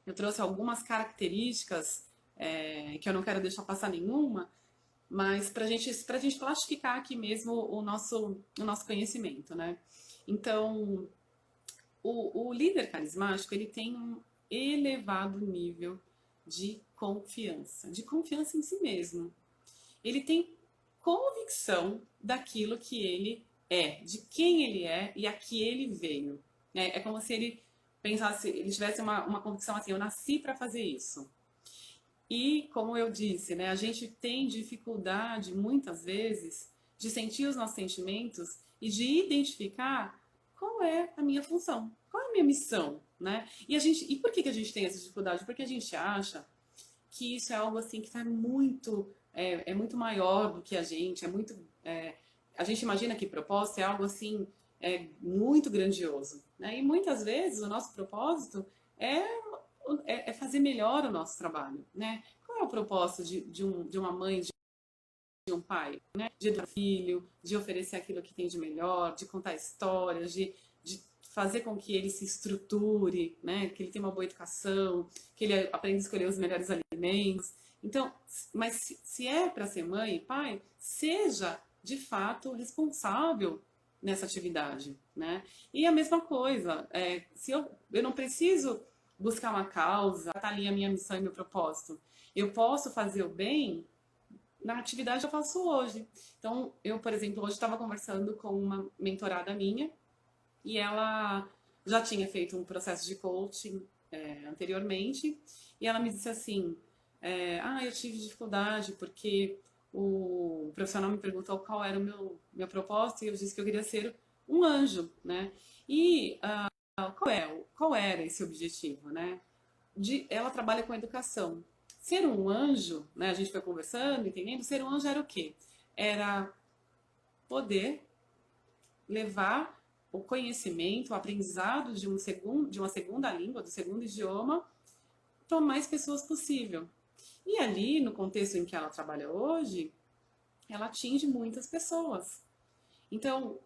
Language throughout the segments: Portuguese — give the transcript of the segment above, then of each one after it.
Eu trouxe algumas características que eu não quero deixar passar nenhuma, mas para gente classificar aqui mesmo o nosso conhecimento, né? Então, o líder carismático, ele tem um elevado nível de confiança em si mesmo. Ele tem convicção daquilo que ele é, de quem ele é e a que ele veio. Né? É como se ele pensasse, ele tivesse uma convicção assim, eu nasci para fazer isso. E, como eu disse, né, a gente tem dificuldade, muitas vezes, de sentir os nossos sentimentos e de identificar qual é a minha função, qual é a minha missão, né? E por que a gente tem essa dificuldade? Porque a gente acha que isso é algo assim que está é muito maior do que a gente, a gente imagina que propósito é algo assim muito grandioso, né? E muitas vezes o nosso propósito é é fazer melhor o nosso trabalho, né? Qual é o propósito de uma mãe, de um pai, né? De educar o filho, de oferecer aquilo que tem de melhor, de contar histórias, de fazer com que ele se estruture, né? Que ele tenha uma boa educação, que ele aprenda a escolher os melhores alimentos. Então, mas se é para ser mãe e pai, seja de fato responsável nessa atividade, né? E a mesma coisa, se eu não preciso buscar uma causa, tá ali a minha missão e meu propósito. Eu posso fazer o bem na atividade que eu faço hoje. Então, eu, por exemplo, hoje estava conversando com uma mentorada minha e ela já tinha feito um processo de coaching anteriormente e ela me disse assim, eu tive dificuldade porque o profissional me perguntou qual era o meu propósito e eu disse que eu queria ser um anjo, né? E qual era esse objetivo, né? Ela trabalha com educação. Ser um anjo, né? A gente foi conversando, entendendo. Ser um anjo era o quê? Era poder levar o conhecimento, o aprendizado de uma segunda língua, do segundo idioma, para mais pessoas possível. E ali, no contexto em que ela trabalha hoje, ela atinge muitas pessoas. Então,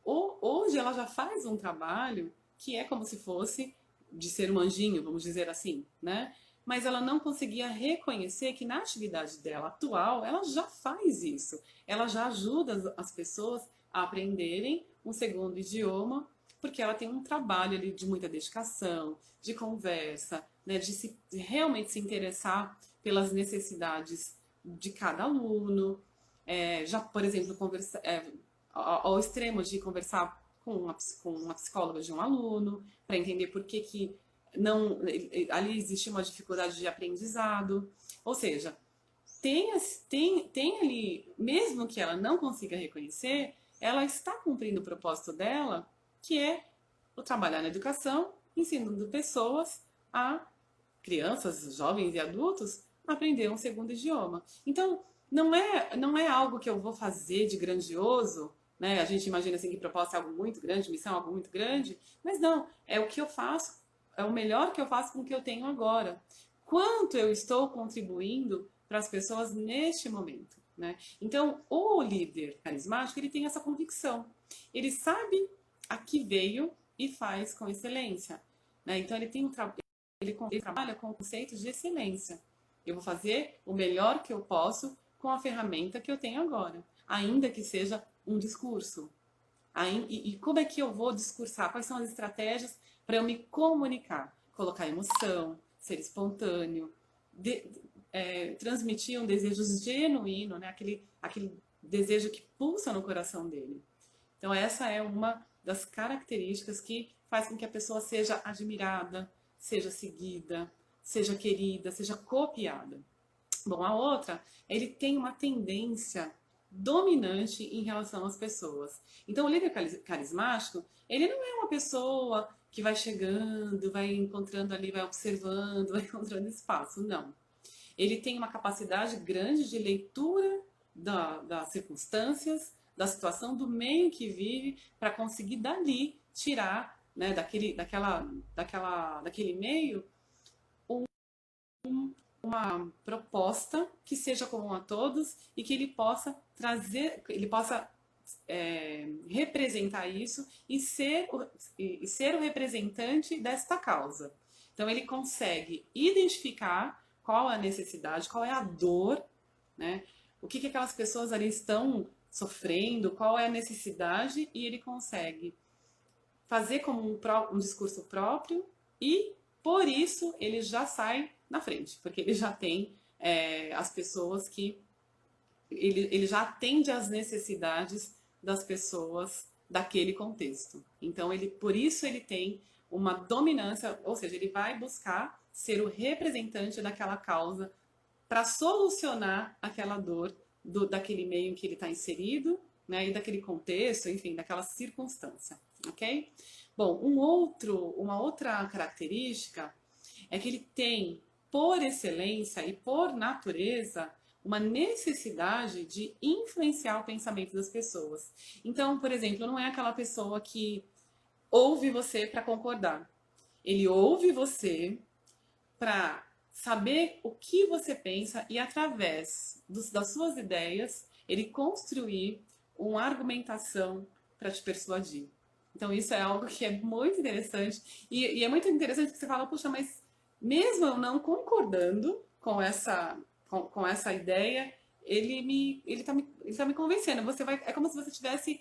hoje ela já faz um trabalho que é como se fosse de ser um anjinho, vamos dizer assim, né? Mas ela não conseguia reconhecer que na atividade dela atual, ela já faz isso. Ela já ajuda as pessoas a aprenderem um segundo idioma, porque ela tem um trabalho ali de muita dedicação, de conversa, né, de realmente se interessar pelas necessidades de cada aluno. Já, por exemplo, ao extremo de conversar com uma psicóloga de um aluno, para entender por que, que não ali existe uma dificuldade de aprendizado. Ou seja, tem ali, mesmo que ela não consiga reconhecer, ela está cumprindo o propósito dela, que é o trabalhar na educação, ensinando pessoas a crianças, jovens e adultos aprender um segundo idioma. Então, não é algo que eu vou fazer de grandioso, né? A gente imagina assim que proposta é algo muito grande, missão é algo muito grande, mas não, é o que eu faço, é o melhor que eu faço com o que eu tenho agora. Quanto eu estou contribuindo para as pessoas neste momento, né? Então, o líder carismático, ele tem essa convicção. Ele sabe a que veio e faz com excelência, né? Então, ele trabalha com o conceito de excelência. Eu vou fazer o melhor que eu posso com a ferramenta que eu tenho agora, ainda que seja um discurso. E como é que eu vou discursar? Quais são as estratégias para eu me comunicar? Colocar emoção, ser espontâneo, transmitir um desejo genuíno, né? Aquele desejo que pulsa no coração dele. Então, essa é uma das características que faz com que a pessoa seja admirada, seja seguida, seja querida, seja copiada. Bom, a outra, ele tem uma tendência dominante em relação às pessoas. Então, o líder carismático, ele não é uma pessoa que vai chegando, vai encontrando ali, vai observando, vai encontrando espaço, não. Ele tem uma capacidade grande de leitura das circunstâncias, da situação, do meio que vive, para conseguir dali tirar, né, daquele meio, uma proposta que seja comum a todos e que ele possa trazer, ele possa representar isso e ser o representante desta causa. Então ele consegue identificar qual é a necessidade, qual é a dor, né? O que aquelas pessoas ali estão sofrendo, qual é a necessidade, e ele consegue fazer como um discurso próprio e, por isso, ele já sai na frente, porque ele já tem as pessoas que... Ele já atende às necessidades das pessoas daquele contexto. Então, por isso ele tem uma dominância, ou seja, ele vai buscar ser o representante daquela causa para solucionar aquela dor daquele meio em que ele está inserido, né, e daquele contexto, enfim, daquela circunstância, ok? Bom, uma outra característica é que ele tem, por excelência e por natureza, uma necessidade de influenciar o pensamento das pessoas. Então, por exemplo, não é aquela pessoa que ouve você para concordar. Ele ouve você para saber o que você pensa e, através das suas ideias, ele construir uma argumentação para te persuadir. Então, isso é algo que é muito interessante. E é muito interessante que você fala, puxa, mas mesmo eu não concordando com essa ideia, ele tá me convencendo. É como se você estivesse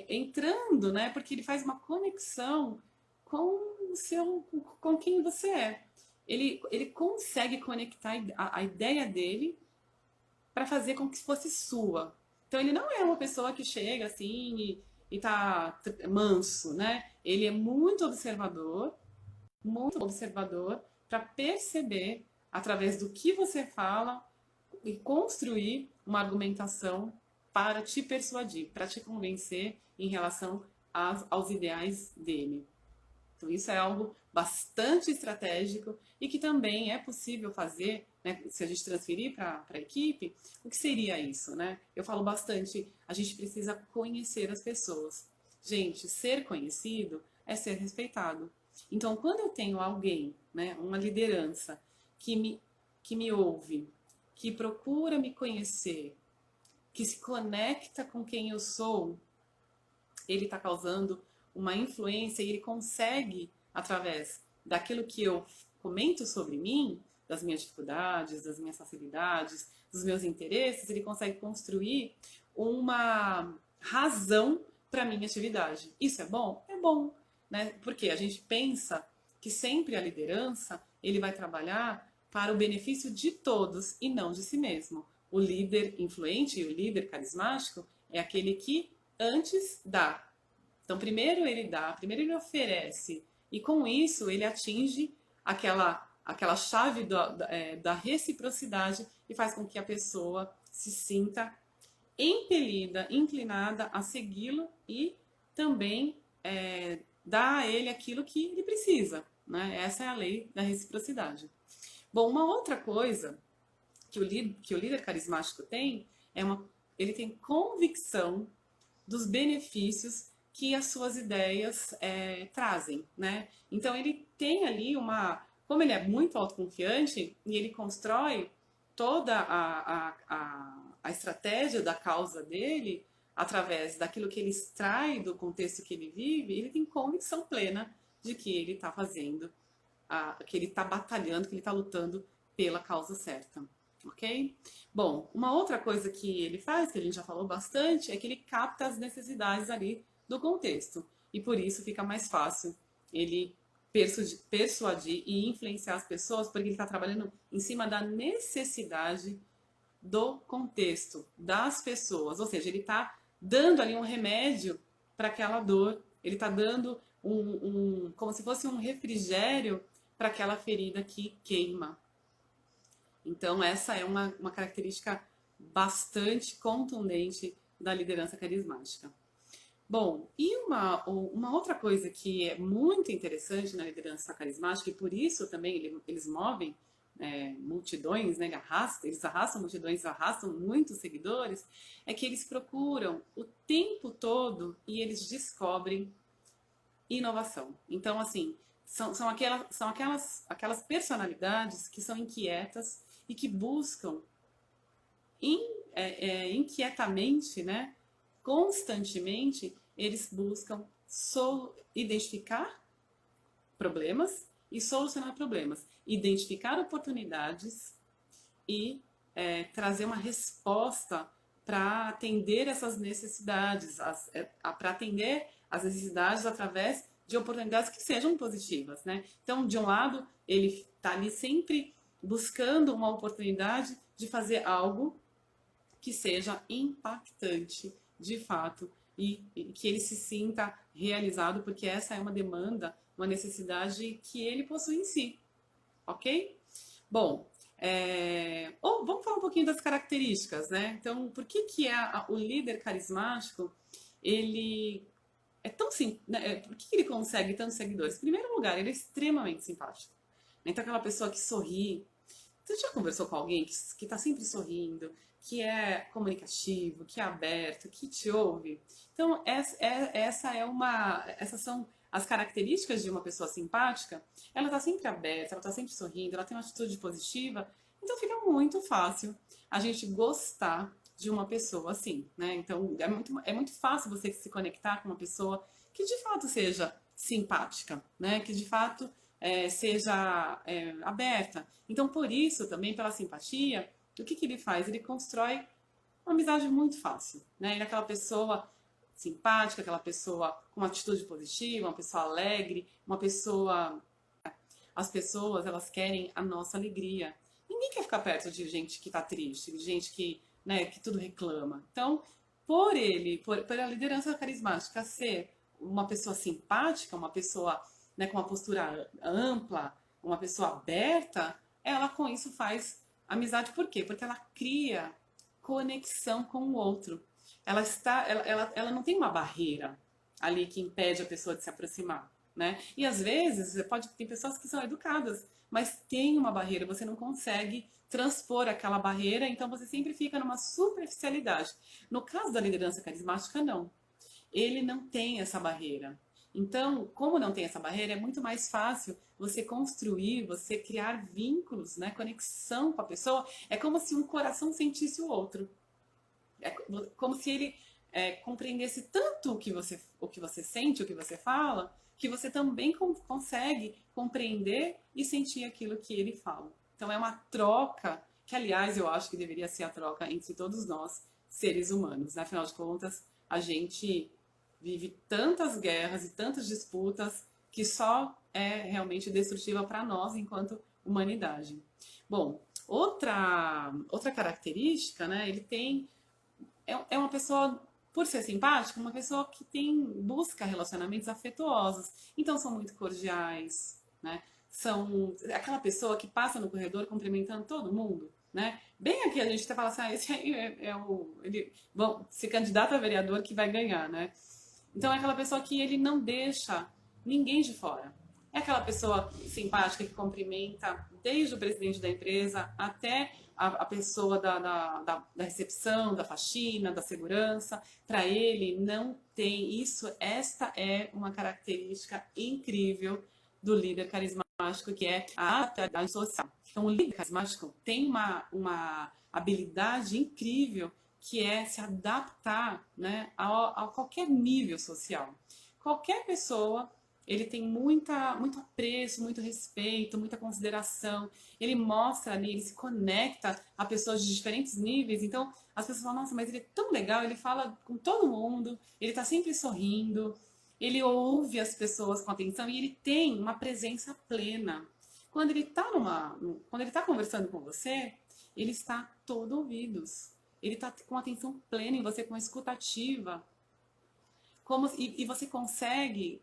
entrando, né? Porque ele faz uma conexão com quem você é. Ele consegue conectar a ideia dele para fazer com que fosse sua. Então ele não é uma pessoa que chega assim e tá manso, né? Ele é muito observador para perceber através do que você fala e construir uma argumentação para te persuadir, para te convencer em relação aos ideais dele. Então isso é algo bastante estratégico e que também é possível fazer, né, se a gente transferir para a equipe. O que seria isso, né? Eu falo bastante, a gente precisa conhecer as pessoas. Gente, ser conhecido é ser respeitado. Então, quando eu tenho alguém, né, uma liderança que me ouve, que procura me conhecer, que se conecta com quem eu sou, ele está causando uma influência e ele consegue, através daquilo que eu comento sobre mim, das minhas dificuldades, das minhas facilidades, dos meus interesses, ele consegue construir uma razão para a minha atividade. Isso é bom? É bom, né? Porque a gente pensa que sempre a liderança, ele vai trabalhar para o benefício de todos e não de si mesmo. O líder influente e o líder carismático é aquele que antes dá. Então, primeiro ele dá, primeiro ele oferece, e com isso ele atinge aquela chave da reciprocidade e faz com que a pessoa se sinta impelida, inclinada a segui-lo e também dá a ele aquilo que ele precisa, né? Essa é a lei da reciprocidade. Bom, uma outra coisa que o líder carismático tem ele tem convicção dos benefícios que as suas ideias trazem, né? Então ele tem ali como ele é muito autoconfiante e ele constrói toda a estratégia da causa dele através daquilo que ele extrai do contexto que ele vive, ele tem convicção plena de que ele está fazendo, que ele está batalhando, que ele está lutando pela causa certa. Ok? Bom, uma outra coisa que ele faz, que a gente já falou bastante, é que ele capta as necessidades ali do contexto. E por isso fica mais fácil ele persuadir e influenciar as pessoas, porque ele está trabalhando em cima da necessidade do contexto, das pessoas. Ou seja, ele está dando ali um remédio para aquela dor, ele está dando como se fosse um refrigério para aquela ferida que queima. Então, essa é uma característica bastante contundente da liderança carismática. Bom, e uma outra coisa que é muito interessante na liderança carismática, e por isso também eles movem multidões, né, eles arrastam multidões, arrastam muitos seguidores, é que eles procuram o tempo todo e eles descobrem inovação. Então, assim, são aquelas personalidades que são inquietas e que buscam inquietamente, né, constantemente, eles buscam identificar problemas e solucionar problemas, identificar oportunidades e trazer uma resposta para atender essas necessidades, para atender as necessidades através de oportunidades que sejam positivas, né? Então, de um lado, ele está ali sempre buscando uma oportunidade de fazer algo que seja impactante, de fato, e que ele se sinta realizado, porque essa é uma demanda, uma necessidade que ele possui em si, ok? Bom, vamos falar um pouquinho das características, né? Então, por que que o líder carismático, ele é tão simples, né? Por que ele consegue tantos seguidores? Em primeiro lugar, ele é extremamente simpático. Então, aquela pessoa que sorri. Você já conversou com alguém que está sempre sorrindo, que é comunicativo, que é aberto, que te ouve? Então, essas são as características de uma pessoa simpática. Ela está sempre aberta, ela está sempre sorrindo, ela tem uma atitude positiva. Então, fica muito fácil a gente gostar de uma pessoa assim, né? Então, é muito fácil você se conectar com uma pessoa que de fato seja simpática, né? Que de fato seja aberta. Então, por isso, também pela simpatia, o que ele faz? Ele constrói uma amizade muito fácil, né? Ele é aquela pessoa simpática, aquela pessoa com uma atitude positiva, uma pessoa alegre, uma pessoa... As pessoas, elas querem a nossa alegria. Ninguém quer ficar perto de gente que está triste, de gente que, né, que tudo reclama. Então, por a liderança carismática ser uma pessoa simpática, uma pessoa, né, com uma postura ampla, uma pessoa aberta, ela com isso faz amizade. Por quê? Porque ela cria conexão com o outro. Ela não tem uma barreira ali que impede a pessoa de se aproximar, né? E às vezes tem pessoas que são educadas, mas tem uma barreira, você não consegue transpor aquela barreira, então você sempre fica numa superficialidade. No caso da liderança carismática, não. Ele não tem essa barreira. Então, como não tem essa barreira, é muito mais fácil você construir, você criar vínculos, né, conexão com a pessoa. É como se um coração sentisse o outro. É como se ele compreendesse tanto o que você sente, o que você fala, que você também consegue compreender e sentir aquilo que ele fala. Então é uma troca, que aliás eu acho que deveria ser a troca entre todos nós, seres humanos. Né? Afinal de contas, a gente vive tantas guerras e tantas disputas que só é realmente destrutiva para nós enquanto humanidade. Bom, outra característica, né, ele tem é uma pessoa, por ser simpática, uma pessoa que busca relacionamentos afetuosos. Então são muito cordiais, né? São aquela pessoa que passa no corredor cumprimentando todo mundo, né? Bem aqui a gente até fala assim, esse aí bom, se candidata a vereador que vai ganhar, né? Então é aquela pessoa que ele não deixa ninguém de fora. É aquela pessoa simpática que cumprimenta desde o presidente da empresa até a pessoa da recepção, da faxina, da segurança. Para ele não tem isso. Esta é uma característica incrível do líder carismático, que é a adaptabilidade social. Então o líder carismático tem uma habilidade incrível que é se adaptar, né, a qualquer nível social. Qualquer pessoa, ele tem muito apreço, muito respeito, muita consideração. Ele mostra ali, ele se conecta a pessoas de diferentes níveis. Então, as pessoas falam, nossa, mas ele é tão legal, ele fala com todo mundo, ele está sempre sorrindo, ele ouve as pessoas com atenção e ele tem uma presença plena. Quando ele está conversando com você, ele está todo ouvidos. Ele está com atenção plena em você, com a escuta ativa. E você consegue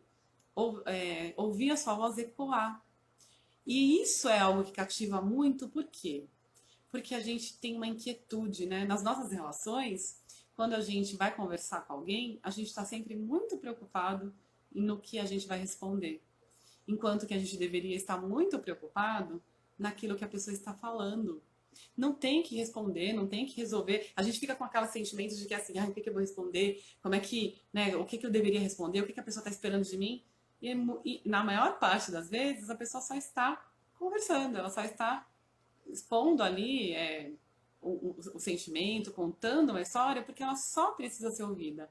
ouvir a sua voz ecoar. E isso é algo que cativa muito, por quê? Porque a gente tem uma inquietude, né? Nas nossas relações, quando a gente vai conversar com alguém, a gente está sempre muito preocupado no que a gente vai responder. Enquanto que a gente deveria estar muito preocupado naquilo que a pessoa está falando. Não tem que responder, não tem que resolver. A gente fica com aquele sentimento de que assim, o que eu vou responder? Como é que, né, o que eu deveria responder? O que a pessoa está esperando de mim? E na maior parte das vezes, a pessoa só está conversando, ela só está expondo ali o sentimento, contando uma história, porque ela só precisa ser ouvida.